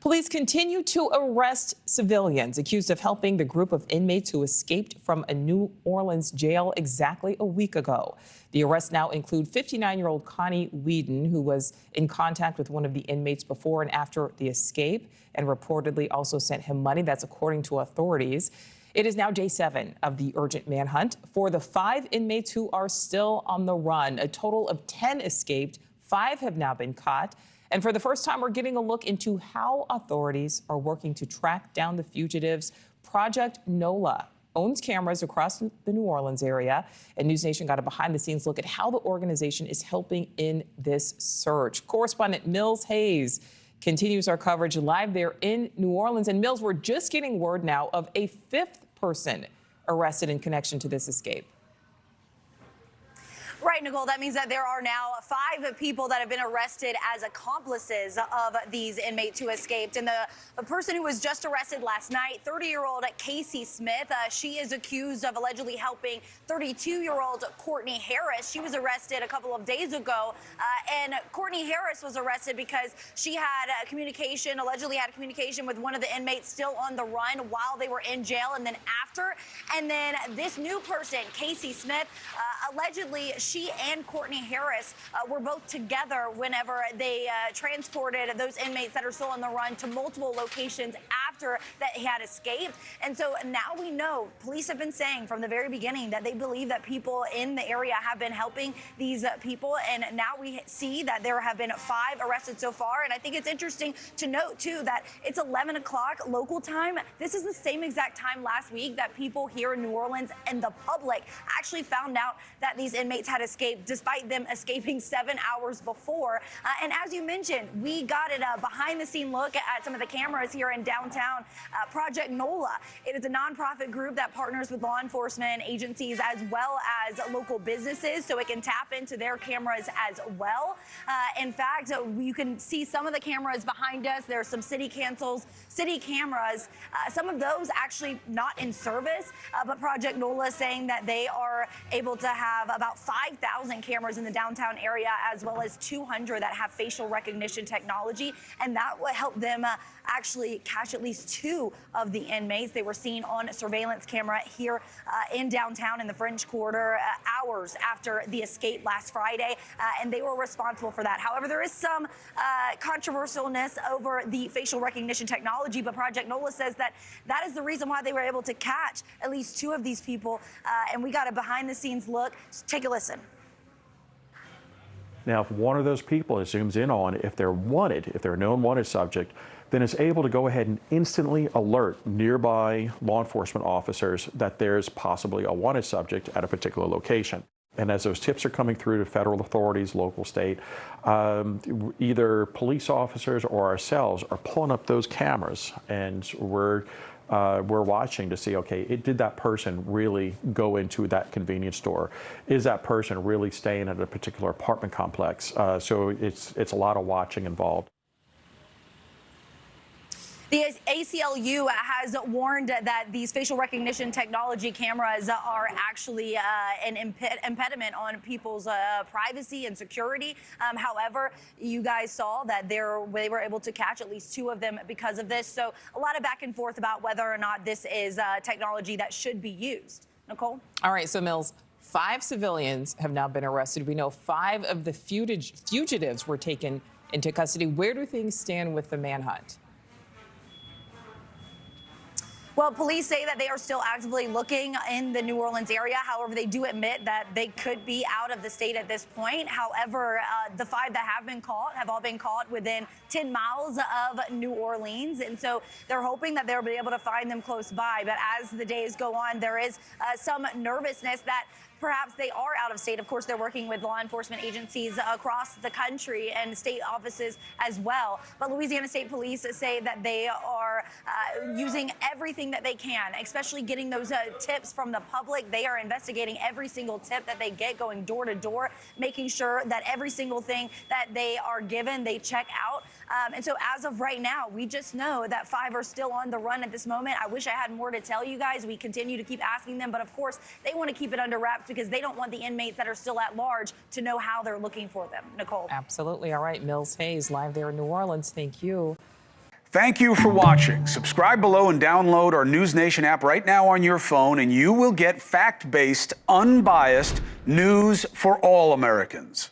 Police continue to arrest civilians accused of helping the group of inmates who escaped from a New Orleans jail exactly a week ago. The arrests now include 59-year-old Connie Whedon, who was in contact with one of the inmates before and after the escape and reportedly also sent him money. That's according to authorities. It is now day 7 of the urgent manhunt for the 5 inmates who are still on the run. A total of 10 escaped. 5 have now been caught. And for the first time, we're getting a look into how authorities are working to track down the fugitives. Project NOLA owns cameras across the New Orleans area, and NewsNation got a behind-the-scenes look at how the organization is helping in this search. Correspondent Mills Hayes continues our coverage live there in New Orleans. And Mills, we're just getting word now of a 5th person arrested in connection to this escape. Right, Nicole, that means that there are now 5 people that have been arrested as accomplices of these inmates who escaped. And the person who was just arrested last night, 30-year-old Casey Smith, she is accused of allegedly helping 32-year-old Courtney Harris. She was arrested a couple of days ago, and Courtney Harris was arrested because she had allegedly had communication with one of the inmates still on the run while they were in jail and then after. And then this new person, Casey Smith, allegedly she and Courtney Harris were both together whenever they transported those inmates that are still on the run to multiple locations after that he had escaped. And so now we know, police have been saying from the very beginning that they believe that people in the area have been helping these people. And now we see that there have been 5 arrested so far. And I think it's interesting to note, too, that it's 11 o'clock local time. This is the same exact time last week that people here in New Orleans and the public actually found out that these inmates had escaped, despite them escaping 7 hours before. And as you mentioned, we got a behind-the-scene look at some of the cameras here in downtown. Project NOLA. It is a nonprofit group that partners with law enforcement agencies as well as local businesses, so it can tap into their cameras as well. In fact, you can see some of the cameras behind us. There are some city cameras. Some of those actually not in service, but Project NOLA is saying that they are able to have about 5,000 cameras in the downtown area, as well as 200 that have facial recognition technology, and that will help them actually catch at least 2 of the inmates. They were seen on surveillance camera here in downtown in the French Quarter hours after the escape last Friday, and they were responsible for that. However, there is some controversialness over the facial recognition technology, but Project NOLA says that that is the reason why they were able to catch at least 2 of these people, and we got a behind-the-scenes look. So take a listen. Now, if one of those people it zooms in on, if they're wanted, if they're a known wanted subject, then it's able to go ahead and instantly alert nearby law enforcement officers that there's possibly a wanted subject at a particular location. And as those tips are coming through to federal authorities, local, state, either police officers or ourselves are pulling up those cameras, and we're watching to see, okay, did that person really go into that convenience store? Is that person really staying at a particular apartment complex? So it's a lot of watching involved. The ACLU has warned that these facial recognition technology cameras are actually an impediment on people's privacy and security. However, you guys saw that they were able to catch at least 2 of them because of this. So a lot of back and forth about whether or not this is technology that should be used. Nicole? All right, so Mills, 5 civilians have now been arrested. We know 5 of the fugitives were taken into custody. Where do things stand with the manhunt? Well, police say that they are still actively looking in the New Orleans area. However, they do admit that they could be out of the state at this point. However, the 5 that have been caught have all been caught within 10 miles of New Orleans. And so they're hoping that they'll be able to find them close by. But as the days go on, there is some nervousness that perhaps they are out of state. Of course, they're working with law enforcement agencies across the country and state offices as well. But Louisiana State Police say that they are using everything that they can, especially getting those tips from the public. They are investigating every single tip that they get, going door to door, making sure that every single thing that they are given, they check out. And so as of right now, we just know that 5 are still on the run at this moment. I wish I had more to tell you guys. We continue to keep asking them, but of course, they want to keep it under wraps because they don't want the inmates that are still at large to know how they're looking for them. Nicole. Absolutely. All right. Mills Hayes live there in New Orleans. Thank you. Thank you for watching. Subscribe below and download our NewsNation app right now on your phone, and you will get fact-based, unbiased news for all Americans.